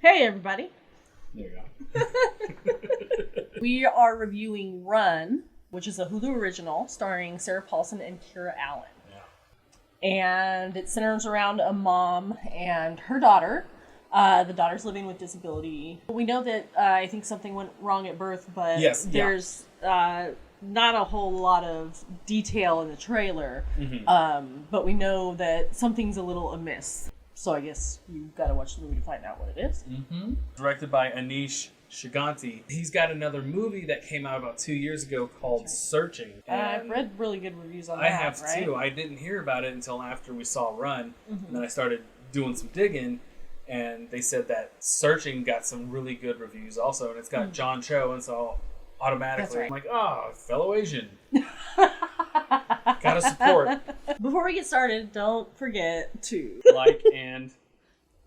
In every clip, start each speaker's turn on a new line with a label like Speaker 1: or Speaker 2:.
Speaker 1: Hey, everybody.
Speaker 2: There you go.
Speaker 1: We are reviewing Run, which is a Hulu original starring Sarah Paulson and Kiera Allen. Yeah. And it centers around a mom and her daughter. The daughter's living with disability. We know that I think something went wrong at birth, but there's not a whole lot of detail in the trailer. Mm-hmm. But we know that something's a little amiss. So I guess you've got to watch the movie to find out what it is.
Speaker 2: Mm-hmm. Directed by Aneesh Chaganty. He's got another movie that came out about 2 years ago called Searching.
Speaker 1: I've read really good reviews on that,
Speaker 2: I have too. I didn't hear about it until after we saw Run. Mm-hmm. And then I started doing some digging. And they said that Searching got some really good reviews also. And it's got John Cho. And so automatically I'm like, oh, fellow Asian. Gotta support.
Speaker 1: Before we get started, don't forget to
Speaker 2: like and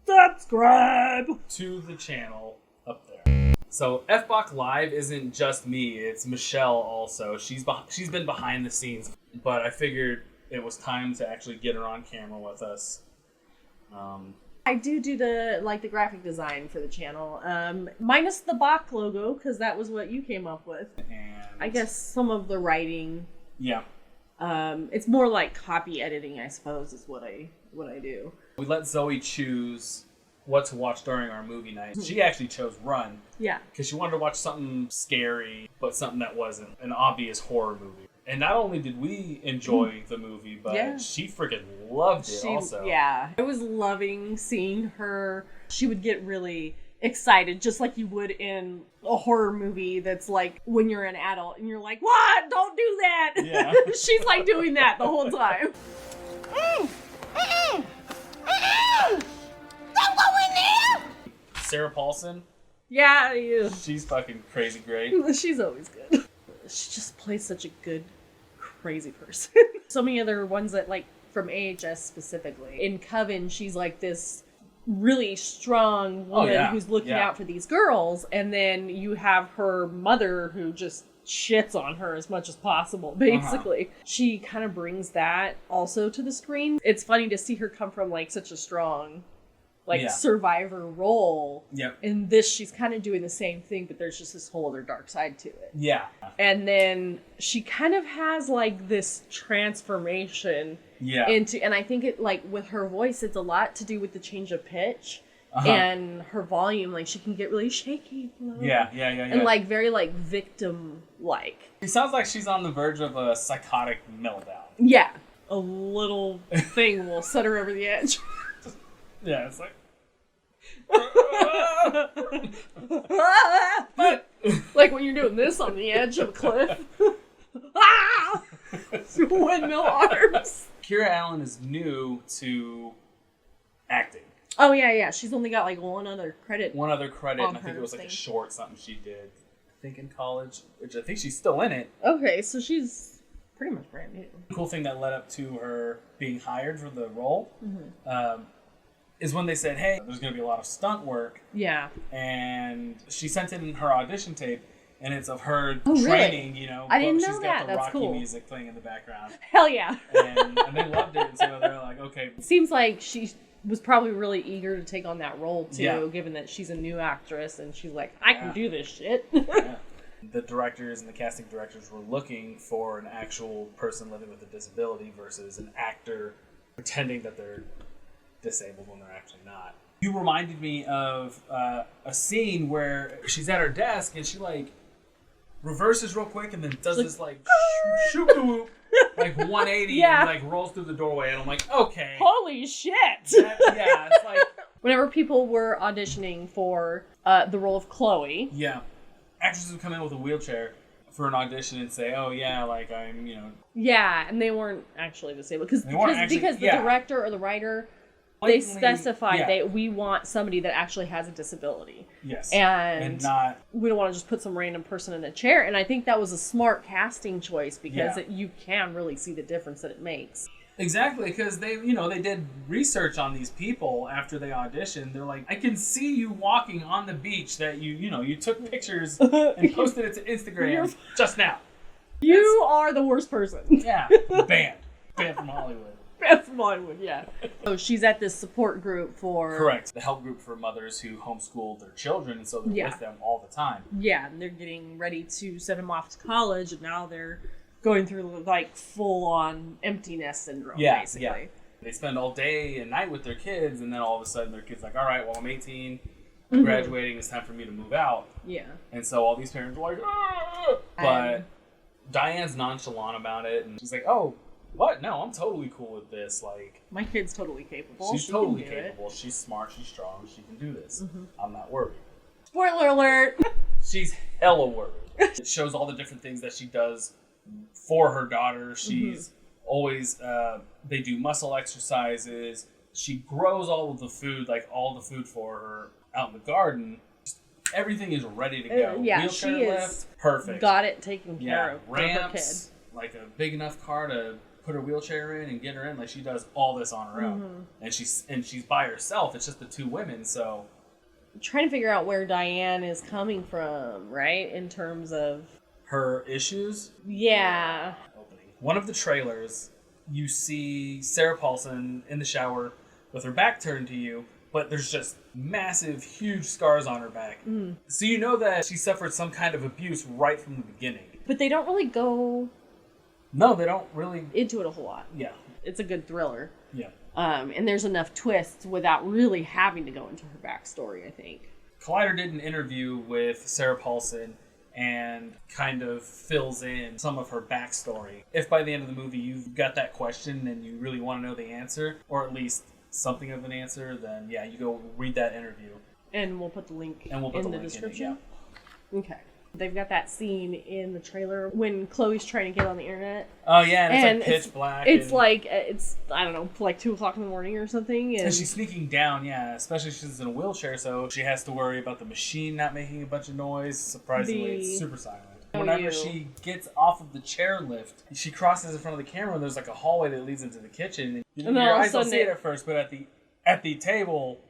Speaker 1: subscribe
Speaker 2: to the channel up there. So Fbach Live isn't just me, it's Michelle also. She's been behind the scenes, but I figured it was time to actually get her on camera with us.
Speaker 1: I do the graphic design for the channel, minus the Bach logo, because that was what you came up with.
Speaker 2: And
Speaker 1: I guess some of the writing.
Speaker 2: Yeah.
Speaker 1: It's more like copy editing, I suppose, is what I do.
Speaker 2: We let Zoe choose what to watch during our movie night. She actually chose Run.
Speaker 1: Yeah.
Speaker 2: Because she wanted to watch something scary, but something that wasn't an obvious horror movie. And not only did we enjoy the movie, but she freaking loved it also.
Speaker 1: Yeah. I was loving seeing her. She would get really excited, just like you would in a horror movie that's like when you're an adult and you're like, what? Don't do that.
Speaker 2: Yeah.
Speaker 1: She's like doing that the whole time. Don't go in there.
Speaker 2: Sarah Paulson?
Speaker 1: Yeah.
Speaker 2: She's fucking crazy great.
Speaker 1: She's always good. She just plays such a good, crazy person. So many other ones that, like, from AHS specifically. In Coven, she's like this really strong woman who's looking out for these girls, and then you have her mother who just shits on her as much as possible, basically. She kind of brings that also to the screen. It's funny to see her come from like such a strong survivor role.
Speaker 2: Yep.
Speaker 1: In this, she's kind of doing the same thing, but there's just this whole other dark side to it.
Speaker 2: Yeah.
Speaker 1: And then she kind of has like this transformation into, and I think it, like, with her voice, it's a lot to do with the change of pitch and her volume. Like, she can get really shaky.
Speaker 2: Yeah.
Speaker 1: And like very like victim-like.
Speaker 2: It sounds like she's on the verge of a psychotic meltdown.
Speaker 1: Yeah. A little thing will set her over the edge.
Speaker 2: Yeah, it's like...
Speaker 1: Like when you're doing this on the edge of a cliff. Windmill arms.
Speaker 2: Kiera Allen is new to acting.
Speaker 1: Oh, yeah. She's only got like one other credit.
Speaker 2: And I think it was like a short something she did, I think in college, which I think she's still in it.
Speaker 1: Okay, so she's pretty much brand new.
Speaker 2: The cool thing that led up to her being hired for the role is when they said, hey, there's going to be a lot of stunt work.
Speaker 1: Yeah.
Speaker 2: And she sent in her audition tape, and it's of her training,
Speaker 1: really?
Speaker 2: you know.
Speaker 1: I didn't know
Speaker 2: she's
Speaker 1: that.
Speaker 2: got the
Speaker 1: That's
Speaker 2: Rocky
Speaker 1: cool.
Speaker 2: music playing in the background.
Speaker 1: Hell yeah.
Speaker 2: and they loved it, and so they're like, okay.
Speaker 1: Seems like she was probably really eager to take on that role, too, given that she's a new actress, and she's like, I can do this shit.
Speaker 2: Yeah. The directors and the casting directors were looking for an actual person living with a disability versus an actor pretending that they're disabled when they're actually not. You reminded me of a scene where she's at her desk and she like reverses real quick and then does this like shoot like 180 and like rolls through the doorway, and I'm like, okay,
Speaker 1: holy shit.
Speaker 2: It's like
Speaker 1: whenever people were auditioning for the role of Chloe,
Speaker 2: actresses would come in with a wheelchair for an audition and say, oh yeah, like I'm, you know,
Speaker 1: and they weren't actually disabled because the director or the writer, they specified that we want somebody that actually has a disability.
Speaker 2: Yes.
Speaker 1: And
Speaker 2: not...
Speaker 1: we don't want to just put some random person in a chair. And I think that was a smart casting choice because you can really see the difference that it makes.
Speaker 2: Exactly, because they did research on these people after they auditioned. They're like, I can see you walking on the beach that you took pictures and posted it to Instagram just now.
Speaker 1: You are the worst person.
Speaker 2: Yeah, banned from Hollywood.
Speaker 1: Best Bollywood, yeah. So she's at this support group for...
Speaker 2: Correct. The help group for mothers who homeschool their children, and so they're with them all the time.
Speaker 1: Yeah, and they're getting ready to send them off to college, and now they're going through, like, full-on empty nest syndrome, basically. Yeah.
Speaker 2: They spend all day and night with their kids, and then all of a sudden their kid's like, all right, well, I'm 18, graduating, it's time for me to move out. Yeah. And so all these parents are like, ah! But Diane's nonchalant about it, and she's like, oh, what? No, I'm totally cool with this. Like,
Speaker 1: my kid's totally capable.
Speaker 2: She's totally capable. She's smart. She's strong. She can do this. I'm not worried.
Speaker 1: Spoiler alert!
Speaker 2: She's hella worried. It shows all the different things that she does for her daughter. She's always, they do muscle exercises. She grows all of the food, like all the food for her out in the garden. Everything is ready to go. Wheelchair lift, perfect.
Speaker 1: Got it taken care of.
Speaker 2: Ramps, like a big enough car to put her wheelchair in and get her in. Like, she does all this on her own, and she's by herself. It's just the two women. So
Speaker 1: I'm trying to figure out where Diane is coming from, right? In terms of
Speaker 2: her issues.
Speaker 1: Yeah.
Speaker 2: One of the trailers, you see Sarah Paulson in the shower with her back turned to you, but there's just massive, huge scars on her back. So you know that she suffered some kind of abuse right from the beginning.
Speaker 1: But they don't really go...
Speaker 2: No, they don't really...
Speaker 1: into it a whole lot.
Speaker 2: Yeah.
Speaker 1: It's a good thriller.
Speaker 2: Yeah.
Speaker 1: And there's enough twists without really having to go into her backstory, I think.
Speaker 2: Collider did an interview with Sarah Paulson and kind of fills in some of her backstory. If by the end of the movie you've got that question and you really want to know the answer, or at least something of an answer, then yeah, you go read that interview.
Speaker 1: And we'll put the link in the description. Okay. They've got that scene in the trailer when Chloe's trying to get on the internet.
Speaker 2: Oh yeah, and it's like pitch black.
Speaker 1: It's like, I don't know, like 2 o'clock in the morning or something.
Speaker 2: And she's sneaking down, especially she's in a wheelchair, so she has to worry about the machine not making a bunch of noise. Surprisingly, it's super silent. Whenever she gets off of the chairlift, she crosses in front of the camera, and there's like a hallway that leads into the kitchen. And your eyes don't see it at first, but at the table...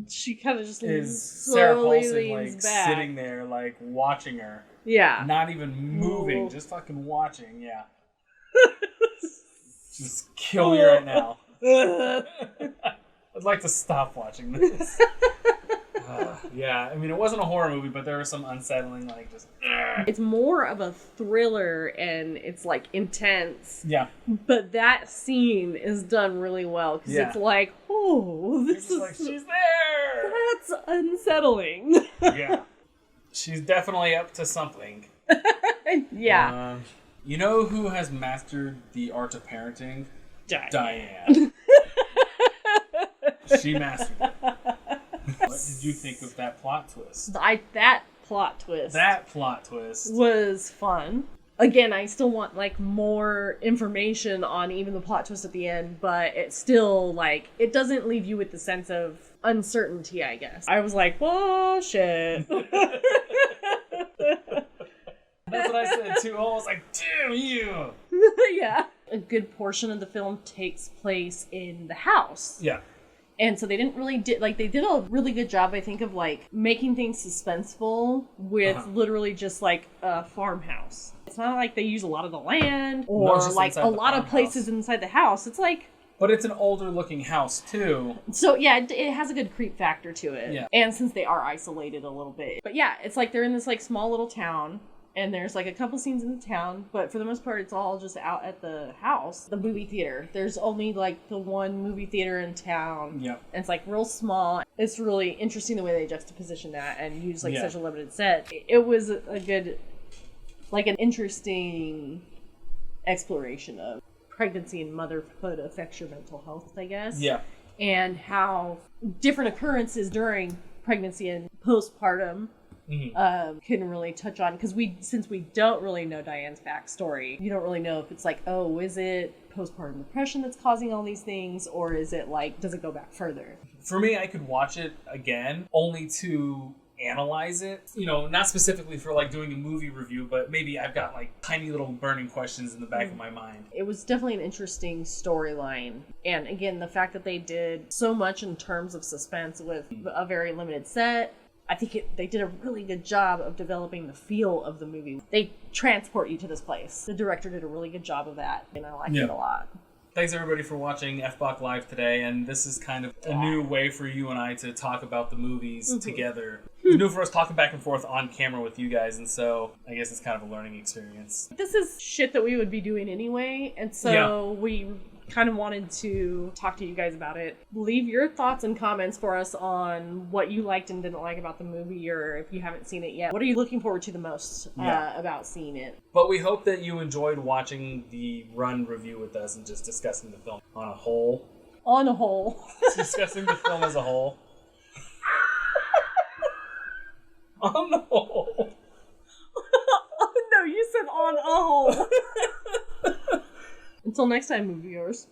Speaker 1: She kind of just
Speaker 2: is Sarah Paulson like back. Sitting there like watching her.
Speaker 1: Yeah.
Speaker 2: Not even moving, just fucking watching. Yeah. Just kill me right now. I'd like to stop watching this. Yeah, I mean, it wasn't a horror movie, but there was some unsettling, like, just...
Speaker 1: It's more of a thriller, and it's, like, intense.
Speaker 2: Yeah.
Speaker 1: But that scene is done really well, because it's like, oh, this is...
Speaker 2: like, she's there!
Speaker 1: That's unsettling.
Speaker 2: Yeah. She's definitely up to something.
Speaker 1: Yeah.
Speaker 2: You know who has mastered the art of parenting?
Speaker 1: Diane.
Speaker 2: She mastered it. What did you think of that plot twist?
Speaker 1: That plot twist was fun. Again, I still want like more information on even the plot twist at the end, but it's still like it doesn't leave you with the sense of uncertainty, I guess. I was like, "Whoa, shit."
Speaker 2: That's what I said too. I was like, "Damn you!"
Speaker 1: Yeah. A good portion of the film takes place in the house.
Speaker 2: Yeah.
Speaker 1: And so they didn't really they did a really good job, I think, of like making things suspenseful with literally just like a farmhouse. It's not like they use a lot of the land or like a lot of places inside the house. It's like...
Speaker 2: But it's an older looking house too.
Speaker 1: So yeah, it has a good creep factor to it. Yeah. And since they are isolated a little bit. But yeah, it's like they're in this like small little town. And there's like a couple scenes in the town, but for the most part, it's all just out at the house. The movie theater. There's only like the one movie theater in town.
Speaker 2: Yeah.
Speaker 1: And it's like real small. It's really interesting the way they juxtaposition that and use like such a limited set. It was a good, like an interesting exploration of pregnancy and motherhood affects your mental health, I guess.
Speaker 2: Yeah.
Speaker 1: And how different occurrences during pregnancy and postpartum can really touch on, because since we don't really know Diane's backstory, you don't really know if it's like, oh, is it postpartum depression that's causing all these things, or is it like, does it go back further?
Speaker 2: For me, I could watch it again only to analyze it, not specifically for like doing a movie review, but maybe I've got like tiny little burning questions in the back of my mind.
Speaker 1: It was definitely an interesting storyline, and again, the fact that they did so much in terms of suspense with a very limited set. I think they did a really good job of developing the feel of the movie. They transport you to this place. The director did a really good job of that, and I liked it a lot.
Speaker 2: Thanks everybody for watching Fbach Live today, and this is kind of a new way for you and I to talk about the movies together. It's new for us talking back and forth on camera with you guys, and so I guess it's kind of a learning experience.
Speaker 1: This is shit that we would be doing anyway, and so we kind of wanted to talk to you guys about it. Leave your thoughts and comments for us on what you liked and didn't like about the movie, or if you haven't seen it yet, what are you looking forward to the most about seeing it?
Speaker 2: But we hope that you enjoyed watching the Run review with us and just discussing the film on a whole.
Speaker 1: On a whole.
Speaker 2: Discussing the film as a whole. On the whole.
Speaker 1: Oh, no, you said on a whole. Until next time, movie viewers.